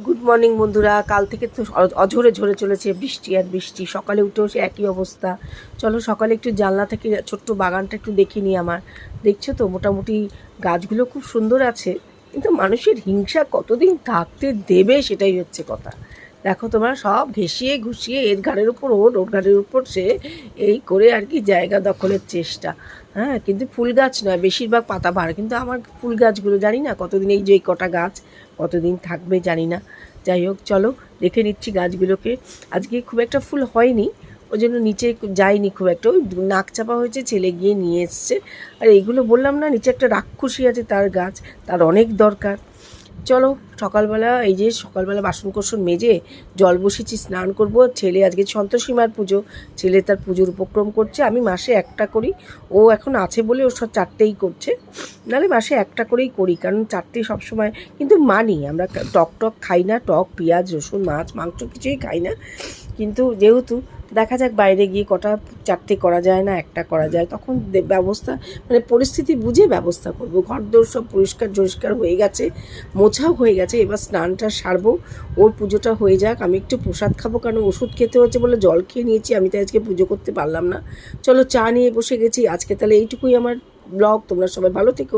Good morning বন্ধুরা। কাল থেকে তো অঝরে ঝরে চলেছে বৃষ্টি আর বৃষ্টি। সকালে উঠেও সে একই অবস্থা। চলো সকালে একটু জানলা থেকে ছোট্ট বাগানটা একটু দেখে নিই। আমার দেখছো তো মোটামুটি গাছগুলো খুব সুন্দর আছে, কিন্তু মানুষের হিংসা কতদিন থাকতে দেবে সেটাই হচ্ছে কথা। দেখো তোমরা, সব ঘেঁষিয়ে ঘুষিয়ে এর ঘাড়ের উপর ওর ঘাড়ের উপর সে, এই করে আর কি জায়গা দখলের চেষ্টা। হ্যাঁ, কিন্তু ফুল গাছ নয়, বেশিরভাগ পাতাবাহার। কিন্তু আমার ফুল গাছগুলো জানি না কতদিন, এই যে কটা গাছ কতদিন থাকবে জানি না। যাই হোক, চলো দেখে নিচ্ছি গাছগুলোকে। আজকে খুব একটা ফুল হয়নি, ওই জন্য নিচে যাইনি খুব একটা। ওই নাক চাপা হয়েছে, ছেলে গিয়ে নিয়ে এসছে। আর এইগুলো বললাম না, নিচে একটা রাক্ষসী আছে, তার গাছ, তার অনেক দরকার। চলো সকালবেলা, এই যে সকালবেলা বাসন কোসন মেজে জল বসেছি, স্নান করব। ছেলে আজকে সন্তোষী মার পুজো, ছেলে তার পুজোর উপক্রম করছে। আমি মাসে একটা করি, ও এখন আছে বলে ও সব চারটেই করছে, নাহলে মাসে একটা করেই করি, কারণ চারটে সবসময় কিন্তু মানি। আমরা টক টক খাই না, টক পেঁয়াজ রসুন মাছ মাংস কিছুই খাই না। কিন্তু যেহেতু দেখা যাক বাইরে গিয়ে কটা চারটে করা যায় না একটা করা যায়, তখন ব্যবস্থা মানে পরিস্থিতি বুঝে ব্যবস্থা করব। ঘরদোর সব পরিষ্কার হয়ে গেছে, মোছাও হয়ে গেছে। এবার স্নানটা সারবো, ওর পুজোটা হয়ে যাক। আমি একটু প্রসাদ খাবো, কারণ ওষুধ খেতে হচ্ছে বলে জল খেয়ে নিয়েছি। আমি তো আজকে পুজো করতে পারলাম না। চলো চা নিয়ে বসে গেছি আজকে। তাহলে এইটুকুই আমার ব্লগ। তোমরা সবাই ভালো থেকো।